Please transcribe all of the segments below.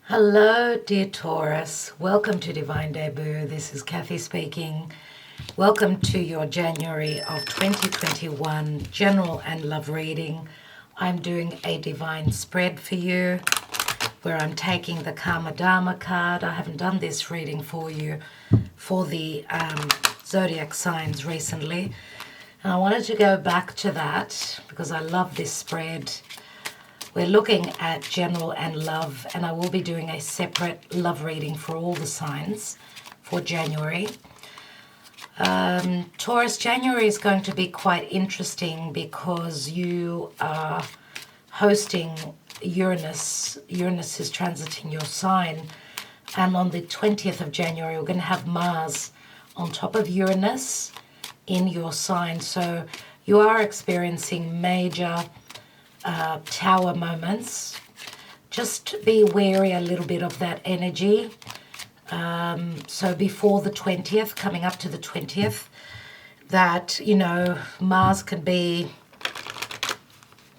Hello, dear Taurus. Welcome to Divine Debut. This is Kathy speaking. Welcome to your January of 2021 general and love reading. I'm doing a divine spread for you where I'm taking the Karma Dharma card. I haven't done this reading for you for the zodiac signs recently. And I wanted to go back to that because I love this spread. We're looking at general and love, and I will be doing a separate love reading for all the signs for January. Taurus, January is going to be quite interesting because you are hosting Uranus. Uranus is transiting your sign, and on the 20th of January, we're going to have Mars on top of Uranus in your sign. So you are experiencing major tower moments. Just be wary a little bit of that energy. So before the 20th, coming up to the 20th, that, Mars can be,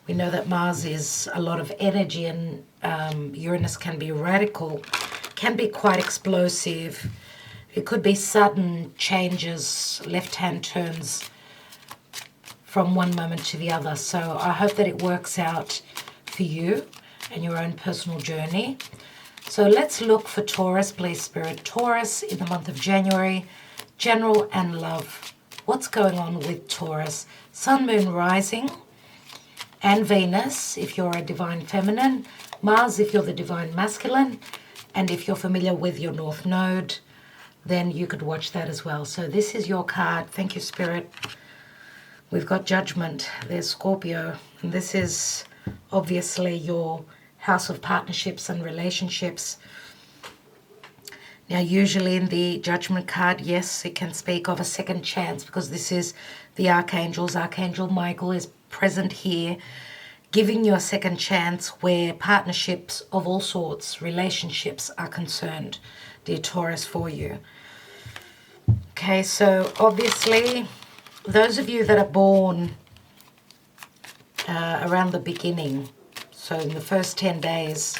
we know that Mars is a lot of energy, and Uranus can be radical, can be quite explosive. It could be sudden changes, left-hand turns from one moment to the other. So I hope that it works out for you and your own personal journey. So let's look for Taurus, please, Spirit. Taurus in the month of January, general and love. What's going on with Taurus? Sun, Moon, Rising, and Venus if you're a divine feminine, Mars if you're the divine masculine, and if you're familiar with your North Node, then you could watch that as well. So this is your card. Thank you, Spirit. We've got Judgment, there's Scorpio, and this is obviously your house of partnerships and relationships. Now, usually in the Judgment card, yes, it can speak of a second chance because this is the archangels. Archangel Michael is present here, giving you a second chance where partnerships of all sorts, relationships are concerned, dear Taurus, for you. Okay, so obviously, those of you that are born around the beginning, so in the first 10 days,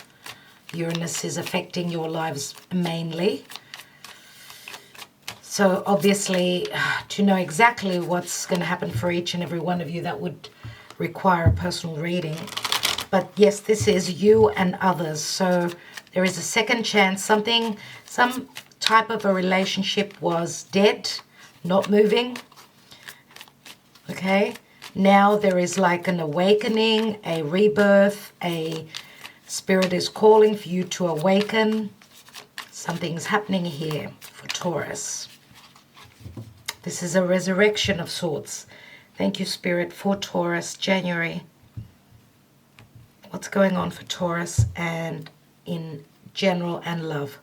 Uranus is affecting your lives mainly. So obviously, to know exactly what's going to happen for each and every one of you, that would require a personal reading. But yes, this is you and others. So there is a second chance. Some type of a relationship was dead, not moving. Okay, now there is like an awakening, a rebirth, a spirit is calling for you to awaken. Something's happening here for Taurus. This is a resurrection of sorts. Thank you, Spirit, for Taurus, January. What's going on for Taurus and in general and love?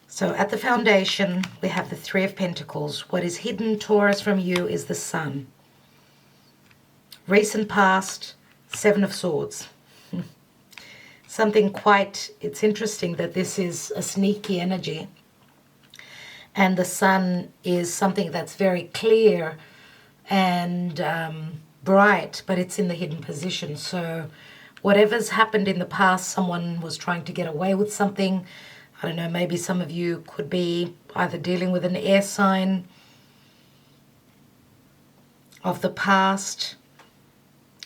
So at the foundation, we have the Three of Pentacles. What is hidden, Taurus, from you is the Sun. Recent past, Seven of Swords. Something quite, it's interesting that this is a sneaky energy. And the Sun is something that's very clear and bright, but it's in the hidden position. So whatever's happened in the past, someone was trying to get away with something. I don't know, maybe some of you could be either dealing with an air sign of the past.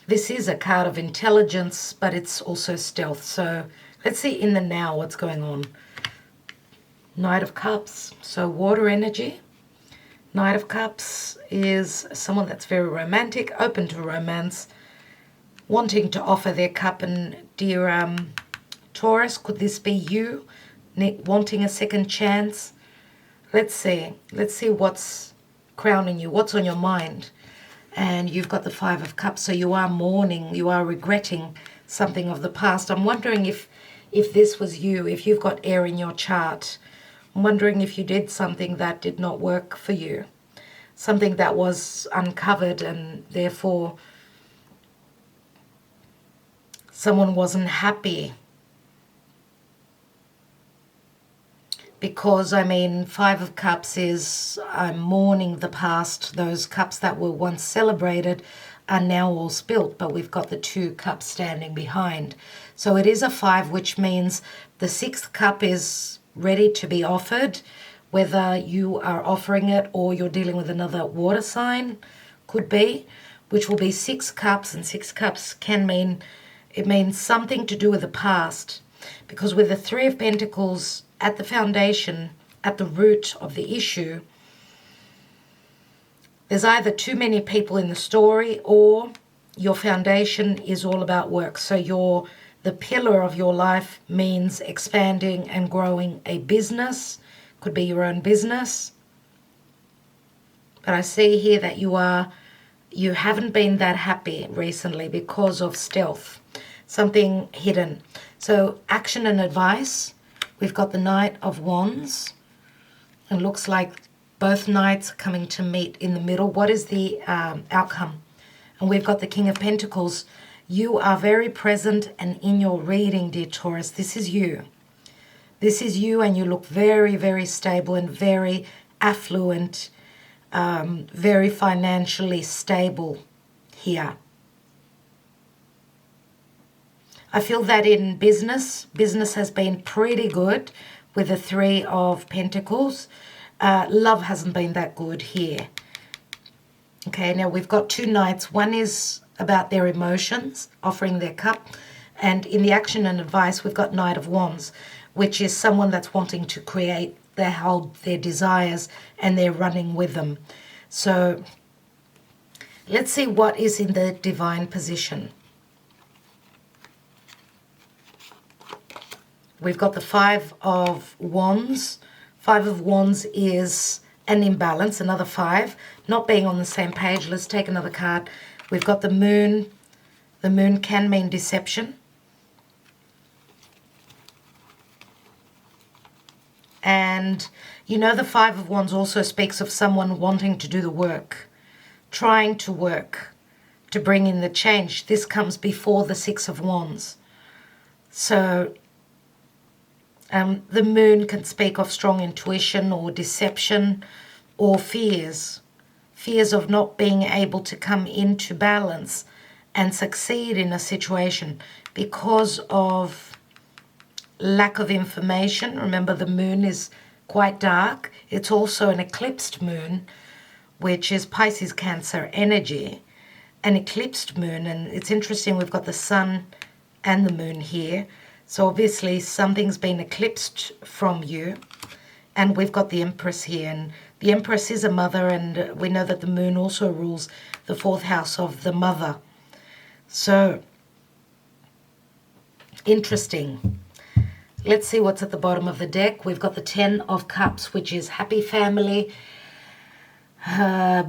This is a card of intelligence, but it's also stealth. So let's see in the now what's going on. Knight of Cups, so water energy. Knight of Cups is someone that's very romantic, open to romance, wanting to offer their cup. And dear Taurus, could this be you? Wanting a second chance? Let's see what's crowning you, what's on your mind. And you've got the Five of Cups, so you are mourning, you are regretting something of the past. I'm wondering if this was you, if you've got air in your chart. I'm wondering if you did something that did not work for you, something that was uncovered, and therefore someone wasn't happy because, I mean, Five of Cups is I'm mourning the past. Those cups that were once celebrated are now all spilt, but we've got the 2 cups standing behind. So it is a 5, which means the 6th cup is ready to be offered, whether you are offering it or you're dealing with another water sign, could be, which will be 6 cups, and 6 cups can mean, it means something to do with the past, because with the 3 of Pentacles at the foundation, at the root of the issue, there's either too many people in the story or your foundation is all about work. So the pillar of your life means expanding and growing a business, could be your own business. But I see here that you haven't been that happy recently because of stealth, something hidden. So action and advice, we've got the Knight of Wands. It looks like both knights are coming to meet in the middle. What is the outcome? And we've got the King of Pentacles. You are very present and in your reading, dear Taurus. This is you. This is you, and you look very, very stable and very affluent, very financially stable here. I feel that in business has been pretty good with the 3 of Pentacles. Love hasn't been that good here. Okay, now we've got 2 knights. One is about their emotions, offering their cup. And in the action and advice, we've got Knight of Wands, which is someone that's wanting to create, they hold their desires and they're running with them. So let's see what is in the divine position. We've got the 5 of Wands. 5 of Wands is an imbalance, another 5, not being on the same page. Let's take another card. We've got the Moon. The Moon can mean deception. And you know, the 5 of Wands also speaks of someone wanting to do the work, trying to work to bring in the change. This comes before the 6 of Wands. So the Moon can speak of strong intuition or deception or fears of not being able to come into balance and succeed in a situation because of lack of information. Remember, the Moon is quite dark. It's also an eclipsed moon, which is Pisces Cancer energy, an eclipsed moon. And it's interesting, we've got the Sun and the Moon here. So obviously something's been eclipsed from you. And we've got the Empress here. And the Empress is a mother, and we know that the Moon also rules the 4th house of the mother. So interesting. Let's see what's at the bottom of the deck. We've got the 10 of Cups, which is happy family,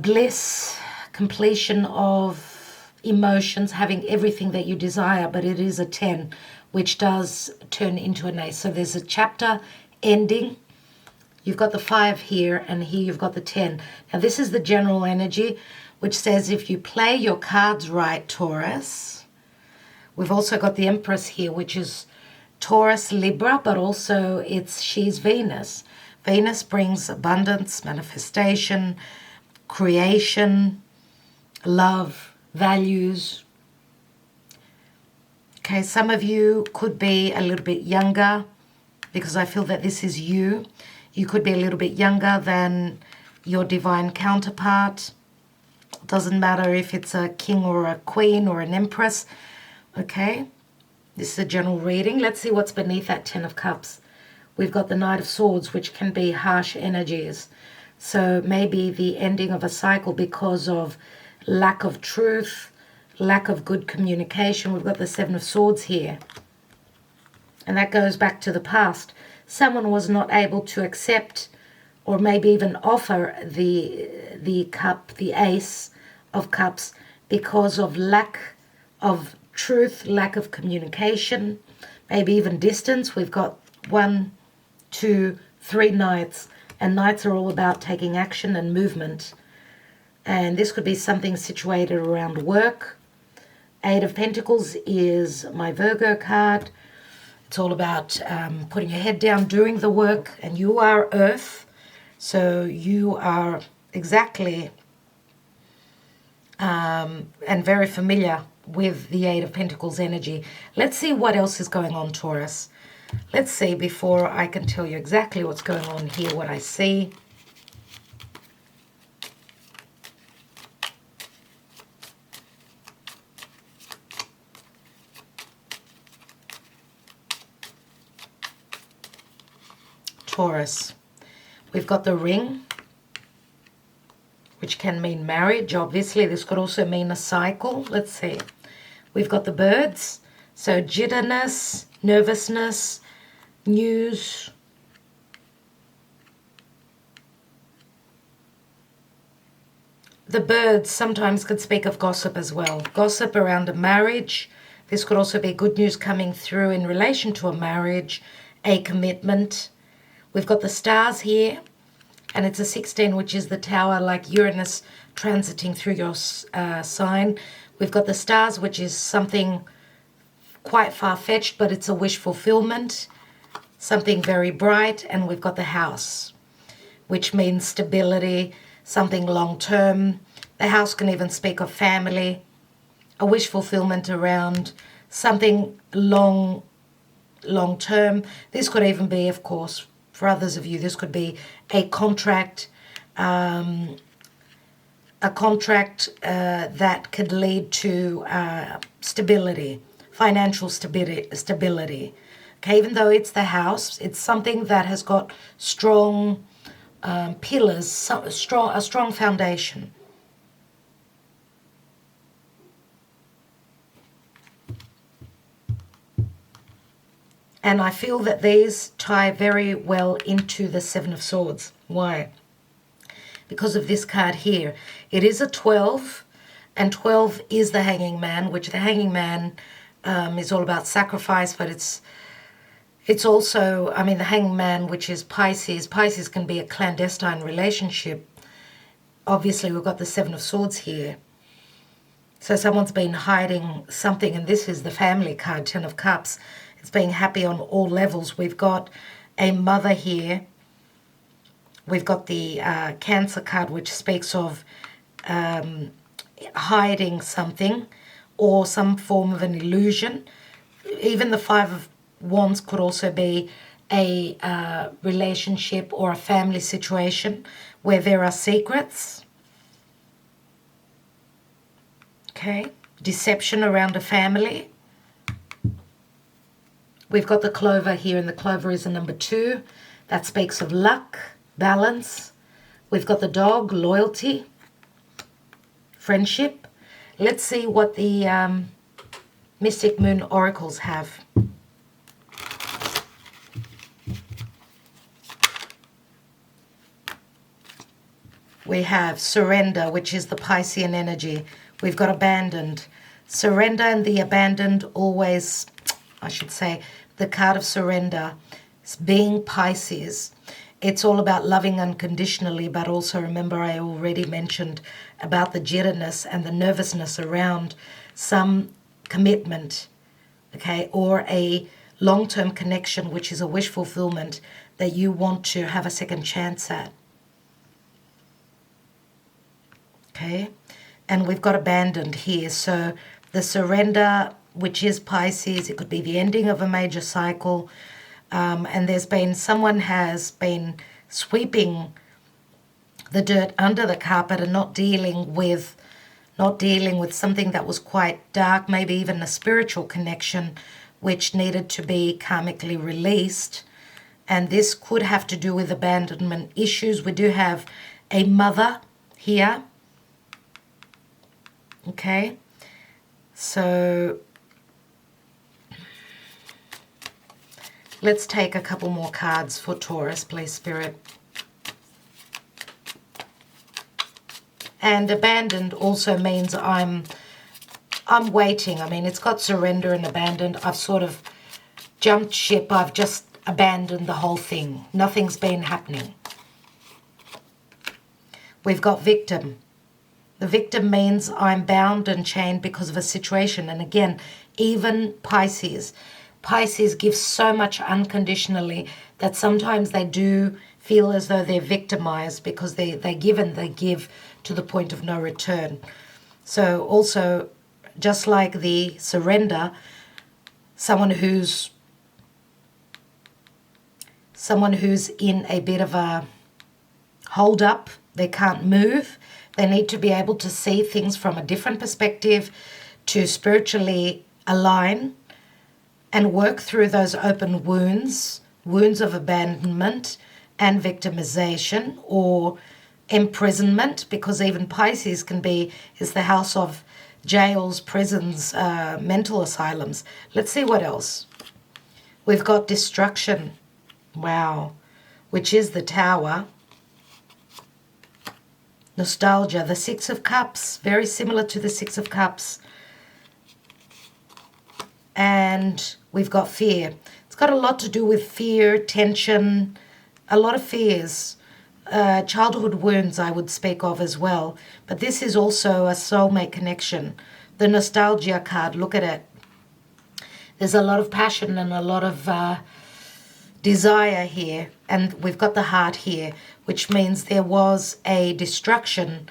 bliss, completion of emotions, having everything that you desire, but it is a 10, which does turn into an ace. So there's a chapter ending. You've got the 5 here, and here you've got the 10. Now this is the general energy, which says if you play your cards right, Taurus. We've also got the Empress here, which is Taurus, Libra, but also she's Venus. Venus brings abundance, manifestation, creation, love, values. Okay, some of you could be a little bit younger, because I feel that this is you. You could be a little bit younger than your divine counterpart. Doesn't matter if it's a king or a queen or an empress. Okay, this is a general reading. Let's see what's beneath that 10 of Cups. We've got the Knight of Swords, which can be harsh energies. So maybe the ending of a cycle because of lack of truth, lack of good communication. We've got the 7 of Swords here. And that goes back to the past. Someone was not able to accept or maybe even offer the cup, the Ace of Cups, because of lack of truth, lack of communication, maybe even distance. We've got 1, 2, 3 Knights, and Knights are all about taking action and movement. And this could be something situated around work. 8 of Pentacles is my Virgo card. It's all about putting your head down, doing the work, and you are Earth, so you are exactly and very familiar with the Eight of Pentacles energy. Let's see what else is going on, Taurus. Let's see, before I can tell you exactly what's going on here, what I see. Taurus, we've got the ring, which can mean marriage. Obviously, this could also mean a cycle. Let's see. We've got the birds, so jitterness, nervousness, news. The birds sometimes could speak of gossip as well. Gossip around a marriage. This could also be good news coming through in relation to a marriage, a commitment. We've got the stars here, and it's a 16, which is the tower, like Uranus transiting through your sign. We've got the stars, which is something quite far-fetched, but it's a wish fulfillment, something very bright. And we've got the house, which means stability, something long-term. The house can even speak of family, a wish fulfillment around something long-term. This could even be, of course, for others of you, this could be a contract that could lead to stability, financial stability. Okay, even though it's the house, it's something that has got strong pillars, a strong foundation. And I feel that these tie very well into the Seven of Swords. Why? Because of this card here. It is a 12, and 12 is the Hanging Man, which the Hanging Man is all about sacrifice, but it's also, I mean, the Hanging Man, which is Pisces. Pisces can be a clandestine relationship. Obviously, we've got the Seven of Swords here. So someone's been hiding something, and this is the family card, Ten of Cups. It's being happy on all levels. We've got a mother here. We've got the Cancer card, which speaks of hiding something or some form of an illusion. Even the Five of Wands could also be a relationship or a family situation where there are secrets. Okay, deception around a family. We've got the clover here, and the clover is a number 2. That speaks of luck, balance. We've got the dog, loyalty, friendship. Let's see what the Mystic Moon oracles have. We have surrender, which is the Piscean energy. We've got abandoned. Surrender and the abandoned always, I should say, the card of surrender, being Pisces. It's all about loving unconditionally, but also remember I already mentioned about the jitterness and the nervousness around some commitment, okay, or a long-term connection, which is a wish fulfillment that you want to have a second chance at. Okay, and we've got abandoned here. So the surrender, which is Pisces, it could be the ending of a major cycle. And there's been, someone has been sweeping the dirt under the carpet and not dealing with something that was quite dark, maybe even a spiritual connection, which needed to be karmically released. And this could have to do with abandonment issues. We do have a mother here. Okay, so let's take a couple more cards for Taurus, please, Spirit. And abandoned also means I'm waiting. I mean, it's got surrender and abandoned. I've sort of jumped ship. I've just abandoned the whole thing. Nothing's been happening. We've got victim. The victim means I'm bound and chained because of a situation. And again, even Pisces Pisces give so much unconditionally that sometimes they do feel as though they're victimized because they give and they give to the point of no return. So also, just like the surrender, someone who's in a bit of a hold up, they can't move, they need to be able to see things from a different perspective, to spiritually align and work through those open wounds of abandonment and victimization or imprisonment, because even Pisces is the house of jails, prisons, mental asylums. Let's see what else. We've got destruction, wow, which is the Tower. Nostalgia, the Six of Cups, very similar to the Six of Cups. And we've got fear. It's got a lot to do with fear, tension, a lot of fears. Childhood wounds I would speak of as well. But this is also a soulmate connection. The Nostalgia card, look at it. There's a lot of passion and a lot of desire here. And we've got the heart here, which means there was a destruction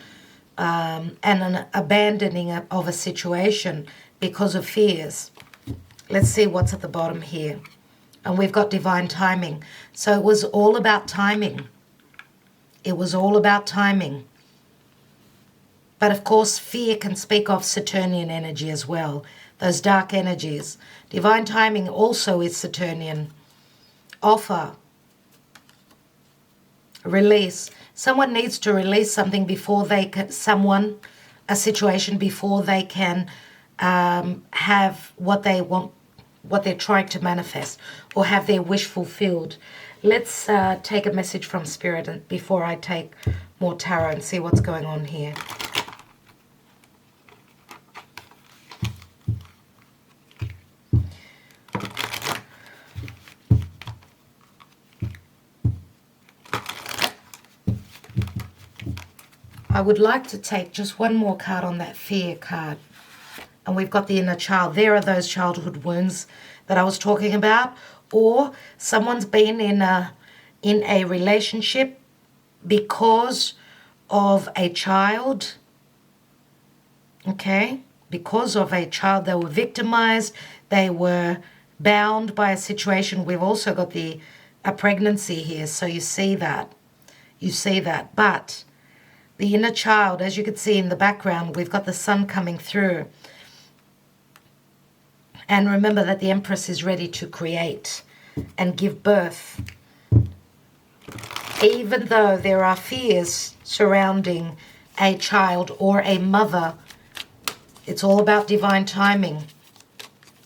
and an abandoning of a situation because of fears. Let's see what's at the bottom here. And we've got divine timing. So it was all about timing. It was all about timing. But of course, fear can speak of Saturnian energy as well. Those dark energies. Divine timing also is Saturnian. Offer. Release. Someone needs to release something before they can, a situation before they can have what they want, what they're trying to manifest, or have their wish fulfilled. Let's take a message from Spirit before I take more tarot and see what's going on here. I would like to take just one more card on that fear card. And we've got the inner child. There are those childhood wounds that I was talking about. Or someone's been in a relationship because of a child. Okay? Because of a child. They were victimized. They were bound by a situation. We've also got a pregnancy here. So you see that. You see that. But the inner child, as you can see in the background, we've got the sun coming through. And remember that the Empress is ready to create and give birth. Even though there are fears surrounding a child or a mother, it's all about divine timing.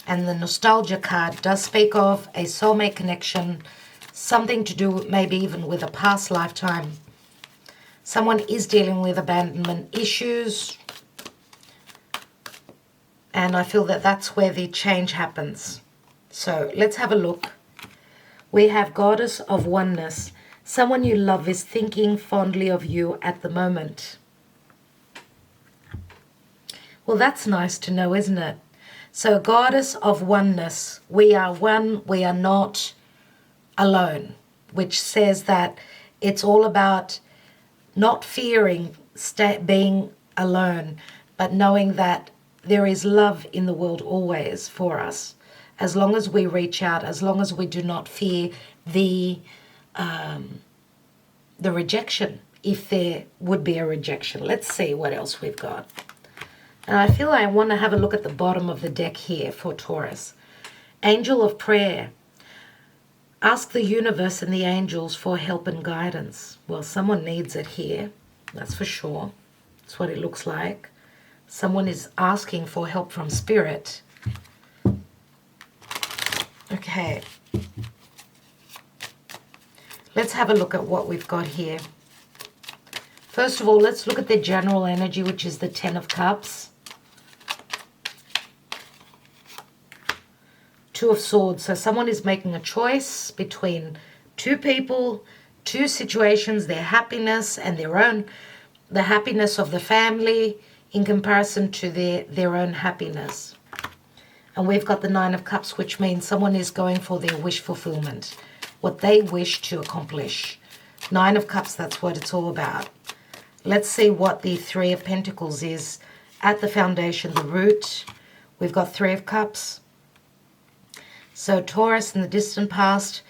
And the Nostalgia card does speak of a soulmate connection, something to do maybe even with a past lifetime. Someone is dealing with abandonment issues. And I feel that that's where the change happens. So let's have a look. We have Goddess of Oneness. Someone you love is thinking fondly of you at the moment. Well, that's nice to know, isn't it? So Goddess of Oneness. We are one, we are not alone. Which says that it's all about not fearing being alone, but knowing that there is love in the world always for us. As long as we reach out, as long as we do not fear the rejection, if there would be a rejection. Let's see what else we've got. And I feel I want to have a look at the bottom of the deck here for Taurus. Angel of Prayer. Ask the universe and the angels for help and guidance. Well, someone needs it here, that's for sure. That's what it looks like. Someone is asking for help from Spirit. Okay. Let's have a look at what we've got here. First of all, let's look at the general energy, which is the Ten of Cups. Two of Swords. So someone is making a choice between two people, two situations, their happiness and the happiness of the family in comparison to their own happiness. And we've got the Nine of Cups, which means someone is going for their wish fulfillment, what they wish to accomplish. Nine of Cups, that's what it's all about. Let's see what the Three of Pentacles is at the foundation, the root. We've got Three of Cups. So Taurus, in the distant past,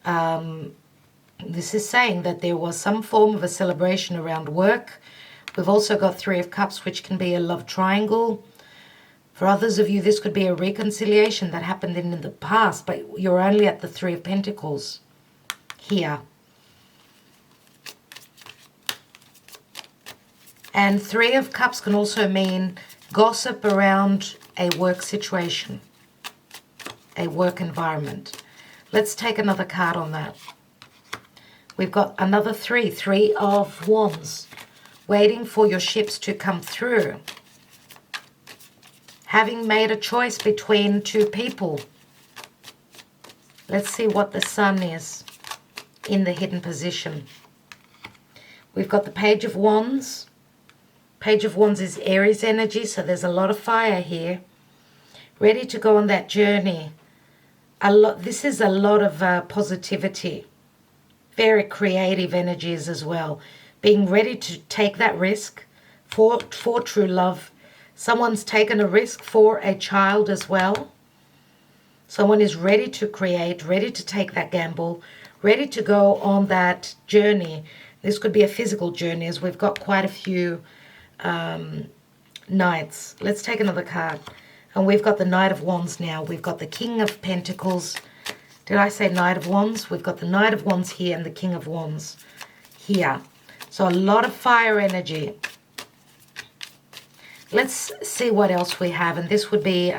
this is saying that there was some form of a celebration around work. We've also got Three of Cups, which can be a love triangle. For others of you, this could be a reconciliation that happened in the past, but you're only at the Three of Pentacles here. And Three of Cups can also mean gossip around a work situation, a work environment. Let's take another card on that. We've got another Three of Wands, waiting for your ships to come through. Having made a choice between two people. Let's see what the Sun is in the hidden position. We've got the Page of Wands. Page of Wands is Aries energy, so there's a lot of fire here. Ready to go on that journey. This is a lot of positivity. Very creative energies as well. Being ready to take that risk for true love. Someone's taken a risk for a child as well. Someone is ready to create, ready to take that gamble, ready to go on that journey. This could be a physical journey, as we've got quite a few knights. Let's take another card. And we've got the Knight of Wands now. We've got the King of Pentacles. Did I say Knight of Wands? We've got the Knight of Wands here and the King of Wands here. So a lot of fire energy. Let's see what else we have. And this would be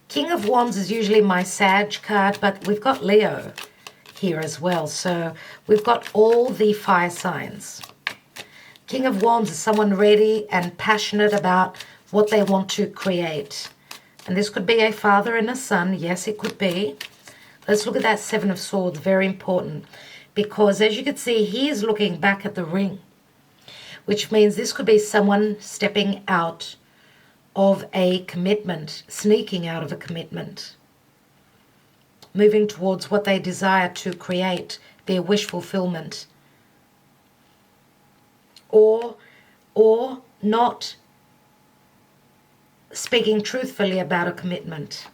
King of Wands is usually my Sag card, but we've got Leo here as well. So we've got all the fire signs. King of Wands is someone ready and passionate about what they want to create. And this could be a father and a son. Yes, it could be. Let's look at that Seven of Swords. Very important. Because as you can see, he is looking back at the ring. Which means this could be someone stepping out of a commitment. Sneaking out of a commitment. Moving towards what they desire to create. Their wish fulfillment. Or not speaking truthfully about a commitment.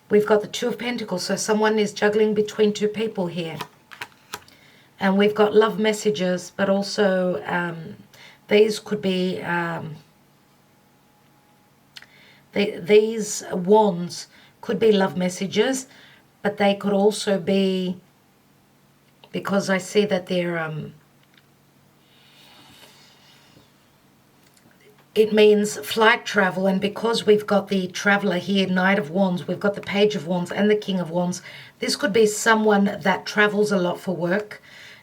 We've got the Two of Pentacles, so someone is juggling between two people here. And we've got love messages, but also these could be, these wands could be love messages, but they could also be, because I see that they're, it means flight travel, and because we've got the Traveler here, Knight of Wands, we've got the Page of Wands and the King of Wands. This could be someone that travels a lot for work.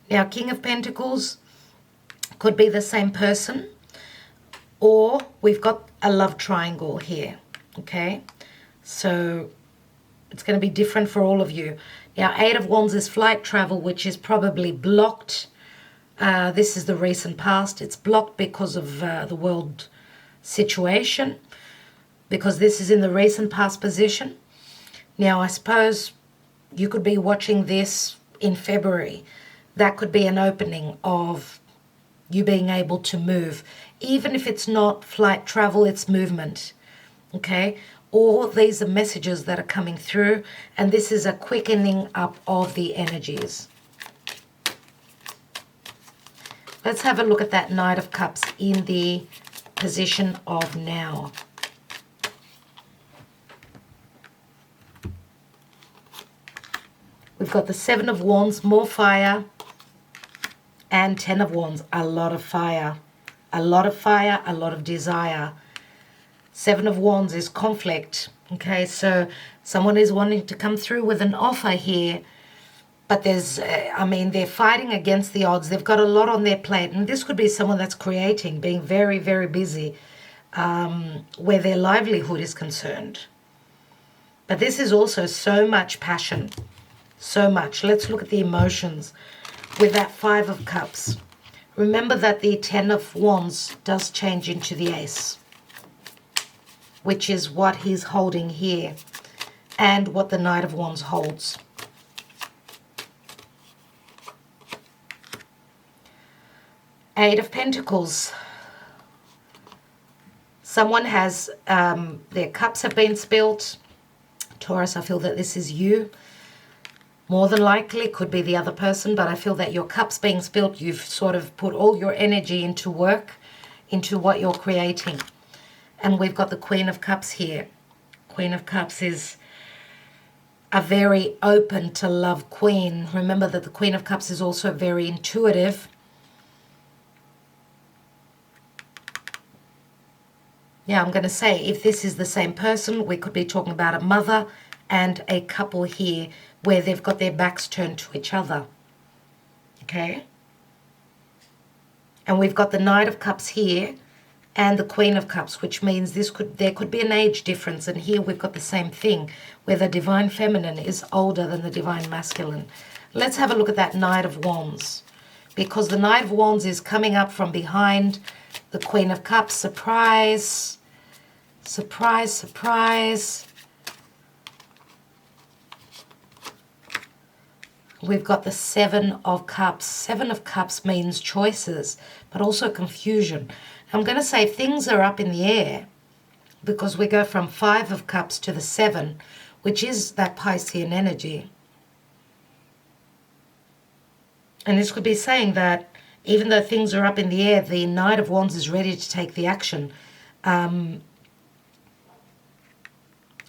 Now, King of Pentacles could be the same person, or we've got a love triangle here, okay? So it's going to be different for all of you. Now, Eight of Wands is flight travel, which is probably blocked. This is the recent past. It's blocked because of the world situation, because this is in the recent past position. Now, I suppose you could be watching this in February. That could be an opening of you being able to move. Even if it's not flight travel, it's movement, okay? Or these are messages that are coming through, and this is a quickening up of the energies. Let's have a look at that Knight of Cups in the position of now. We've got the Seven of Wands, more fire, and Ten of Wands, a lot of fire. A lot of fire, a lot of desire. Seven of Wands is conflict, okay? So someone is wanting to come through with an offer here, but there's, I mean, they're fighting against the odds. They've got a lot on their plate. And this could be someone that's creating, being very, very busy, where their livelihood is concerned. But this is also so much passion. So much. Let's look at the emotions with that Five of Cups. Remember that the Ten of Wands does change into the Ace. which is what he's holding here, and what the Knight of Wands holds. Eight of Pentacles. Someone has, their cups have been spilt. Taurus, I feel that this is you. More than likely, it could be the other person, but I feel that your cup's being spilt. You've sort of put all your energy into work, into what you're creating. And we've got the Queen of Cups here. Queen of Cups is a very open to love queen. Remember that the Queen of Cups is also very intuitive. Yeah, I'm going to say, if this is the same person, we could be talking about a mother and a couple here where they've got their backs turned to each other. Okay? And we've got the Knight of Cups here and the Queen of Cups, which means there could be an age difference. And here we've got the same thing, where the Divine Feminine is older than the Divine Masculine. Let's have a look at that Knight of Wands, because the Knight of Wands is coming up from behind the Queen of Cups. Surprise, surprise, surprise. We've got the Seven of Cups. Seven of Cups means choices, but also confusion. I'm going to say things are up in the air, because we go from Five of Cups to the Seven, which is that Piscean energy. And this could be saying that even though things are up in the air, the Knight of Wands is ready to take the action. And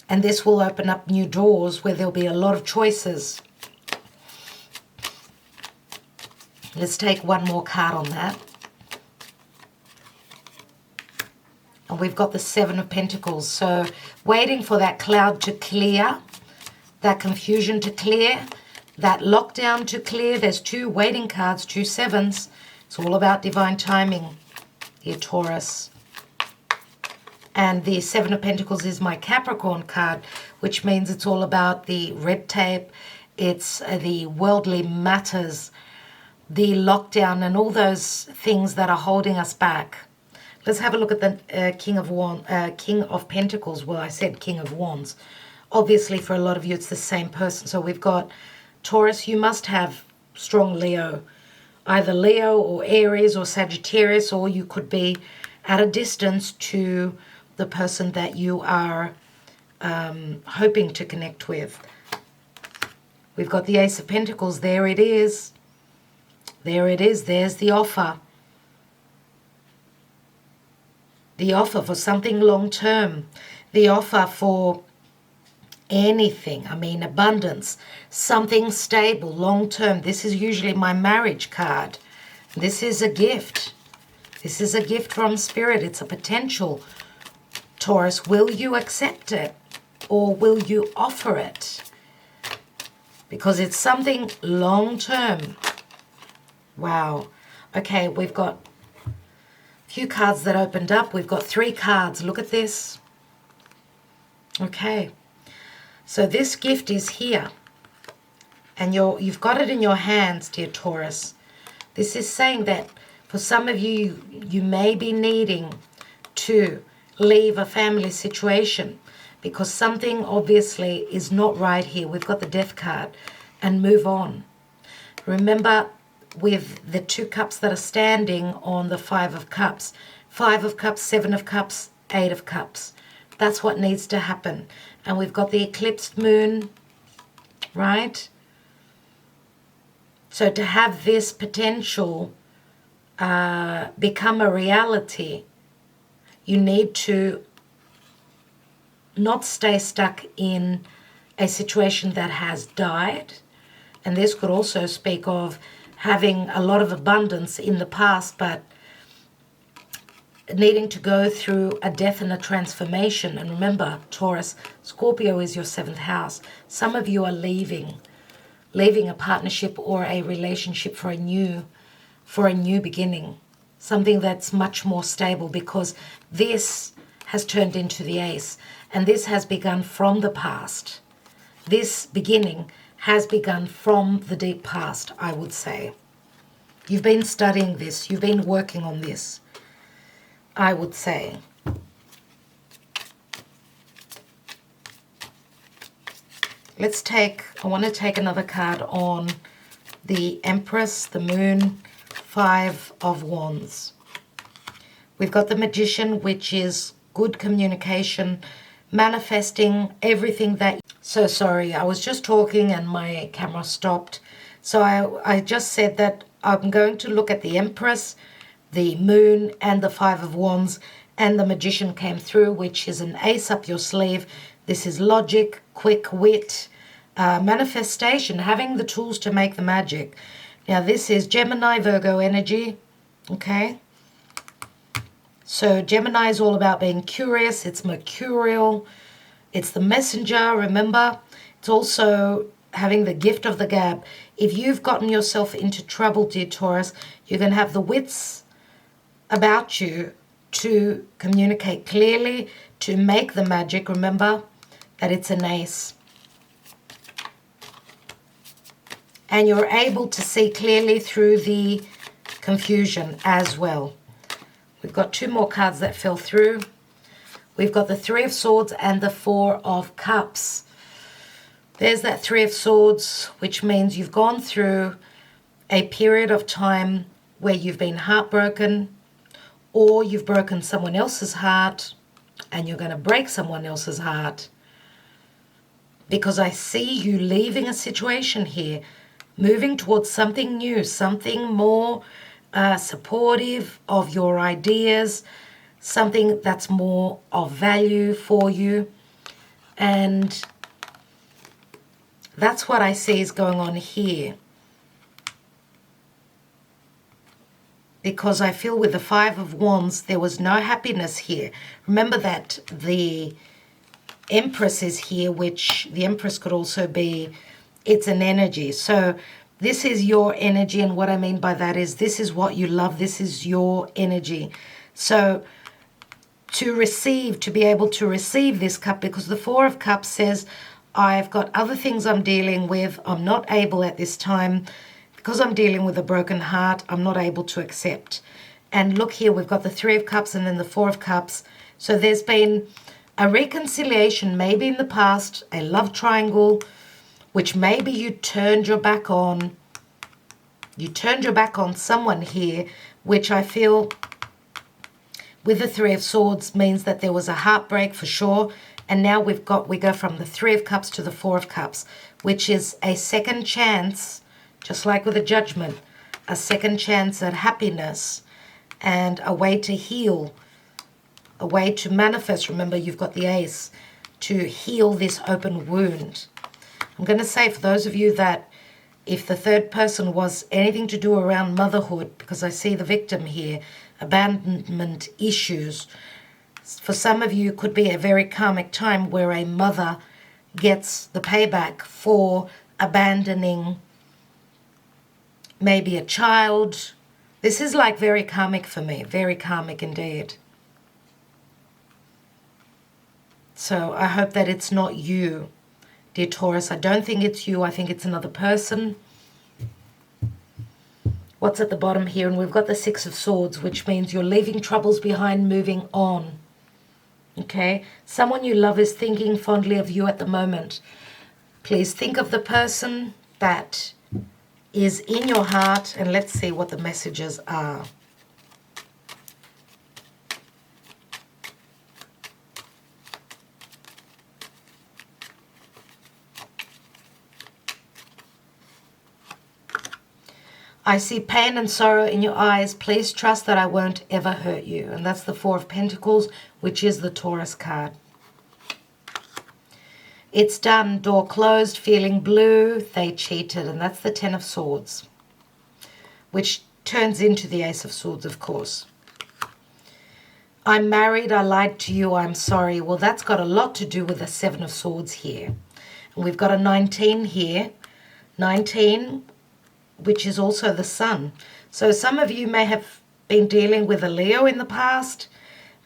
this will open up new doors where there'll be a lot of choices. Let's take one more card on that. And we've got the Seven of Pentacles. So waiting for that cloud to clear, that confusion to clear, that lockdown to clear. There's two waiting cards, two sevens. It's all about divine timing here, Taurus. And the Seven of Pentacles is my Capricorn card, which means it's all about the red tape. It's the worldly matters, the lockdown, and all those things that are holding us back. Let's have a look at the King of Pentacles. Well, I said King of Wands. Obviously, for a lot of you, it's the same person. So we've got Taurus. You must have strong Leo, either Leo or Aries or Sagittarius, or you could be at a distance to the person that you are hoping to connect with. We've got the Ace of Pentacles. There it is. There it is. There's the offer. The offer for something long-term. The offer for anything. I mean, abundance. Something stable, long-term. This is usually my marriage card. This is a gift. This is a gift from Spirit. It's a potential. Taurus, will you accept it? Or will you offer it? Because it's something long-term. Wow. Okay, we've got a few cards that opened up. We've got 3 cards. Look at this. Okay. So this gift is here. And you've got it in your hands, dear Taurus. This is saying that for some of you, you may be needing to leave a family situation because something obviously is not right here. We've got the Death card. And move on. Remember, with the 2 cups that are standing on the 5 of Cups. 5 of Cups, 7 of Cups, 8 of Cups. That's what needs to happen. And we've got the eclipsed moon, right? So to have this potential become a reality, you need to not stay stuck in a situation that has died. And this could also speak of having a lot of abundance in the past, but needing to go through a death and a transformation. And remember, Taurus, Scorpio is your 7th house. Some of you are leaving a partnership or a relationship for a new beginning, something that's much more stable, because this has turned into the Ace, and this has begun from the past. This beginning has begun from the deep past, I would say. You've been studying this. You've been working on this, I would say. I want to take another card on the Empress, the Moon, Five of Wands. We've got the Magician, which is good communication, manifesting everything that... So sorry, I was just talking and my camera stopped. So I just said that I'm going to look at the Empress, the Moon, and the Five of Wands, and the Magician came through, which is an ace up your sleeve. This is logic, quick wit, manifestation, having the tools to make the magic. Now this is Gemini, Virgo energy, okay? So Gemini is all about being curious. It's mercurial. It's the messenger, remember? It's also having the gift of the gab. If you've gotten yourself into trouble, dear Taurus, you're going to have the wits about you to communicate clearly, to make the magic. Remember that it's an ace. And you're able to see clearly through the confusion as well. We've got two more cards that fell through. We've got the Three of Swords and the Four of Cups. There's that Three of Swords, which means you've gone through a period of time where you've been heartbroken, or you've broken someone else's heart, and you're going to break someone else's heart. Because I see you leaving a situation here, moving towards something new, something more supportive of your ideas, something that's more of value for you. And that's what I see is going on here. Because I feel with the Five of Wands, there was no happiness here. Remember that the Empress is here, which the Empress could also be, it's an energy. So this is your energy, and what I mean by that is this is what you love. This is your energy. So to receive, to be able to receive this cup, because the Four of Cups says, I've got other things I'm dealing with. I'm not able at this time, because I'm dealing with a broken heart, I'm not able to accept. And look here, we've got the Three of Cups and then the Four of Cups. So there's been a reconciliation, maybe in the past, a love triangle, which maybe you turned your back on. You turned your back on someone here, which I feel with the Three of Swords means that there was a heartbreak for sure. And now we go from the Three of Cups to the Four of Cups, which is a second chance, just like with a Judgment, a second chance at happiness and a way to heal, a way to manifest. Remember, you've got the Ace, to heal this open wound. I'm going to say for those of you that if the third person was anything to do around motherhood, because I see the victim here, abandonment issues, for some of you could be a very karmic time where a mother gets the payback for abandoning maybe a child. This is like very karmic for me, very karmic indeed. So I hope that it's not you, dear Taurus. I don't think it's you. I think it's another person. What's at the bottom here? And we've got the Six of Swords, which means you're leaving troubles behind, moving on. Okay? Someone you love is thinking fondly of you at the moment. Please think of the person that is in your heart, and let's see what the messages are. I see pain and sorrow in your eyes. Please trust that I won't ever hurt you. And that's the Four of Pentacles, which is the Taurus card. It's done. Door closed. Feeling blue. They cheated. And that's the Ten of Swords, which turns into the Ace of Swords, of course. I'm married. I lied to you. I'm sorry. Well, that's got a lot to do with the Seven of Swords here. And we've got a 19 here. 19, which is also the Sun. So some of you may have been dealing with a Leo in the past.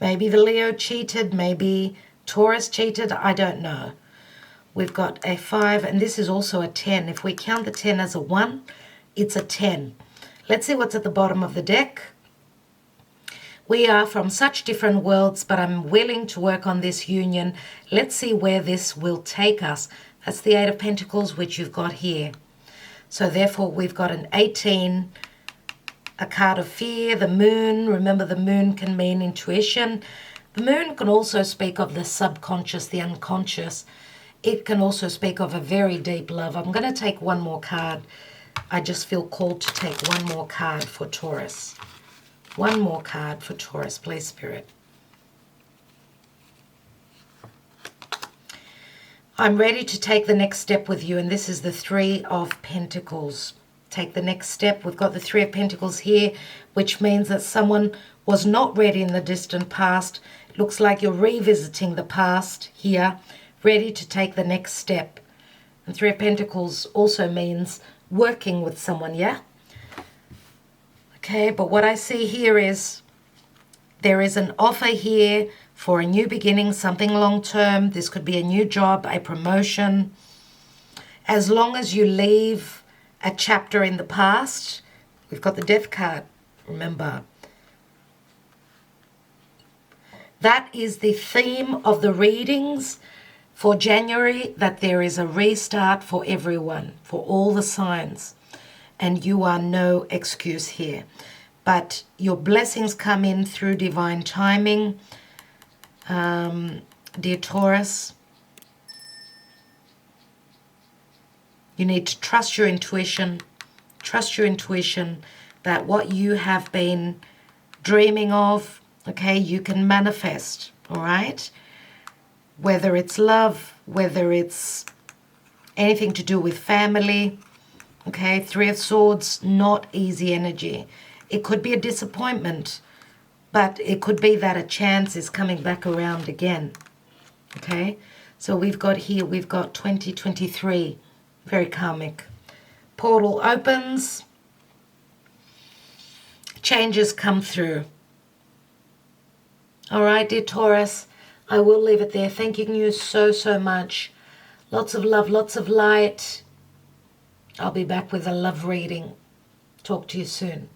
Maybe the Leo cheated. Maybe Taurus cheated. I don't know. We've got a 5, and this is also a 10. If we count the 10 as a 1, it's a 10. Let's see what's at the bottom of the deck. We are from such different worlds, but I'm willing to work on this union. Let's see where this will take us. That's the Eight of Pentacles, which you've got here. So therefore, we've got an 18, a card of fear, the moon. Remember, the moon can mean intuition. The moon can also speak of the subconscious, the unconscious. It can also speak of a very deep love. I'm going to take one more card. I just feel called to take one more card for Taurus. One more card for Taurus, please, Spirit. I'm ready to take the next step with you, and this is the Three of Pentacles. Take the next step. We've got the Three of Pentacles here, which means that someone was not ready in the distant past. It looks like you're revisiting the past here, ready to take the next step. And Three of Pentacles also means working with someone, yeah? Okay, but what I see here is there is an offer here for a new beginning, something long-term. This could be a new job, a promotion. As long as you leave a chapter in the past, we've got the Death card, remember. That is the theme of the readings for January, that there is a restart for everyone, for all the signs. And you are no excuse here. But your blessings come in through divine timing. Dear Taurus, you need to trust your intuition. Trust your intuition that what you have been dreaming of, okay, you can manifest, all right? Whether it's love, whether it's anything to do with family, okay? Three of Swords, not easy energy. It could be a disappointment, but it could be that a chance is coming back around again, okay? So we've got here, we've got 2023, very karmic. Portal opens, changes come through. All right, dear Taurus, I will leave it there. Thanking you so, so much. Lots of love, lots of light. I'll be back with a love reading. Talk to you soon.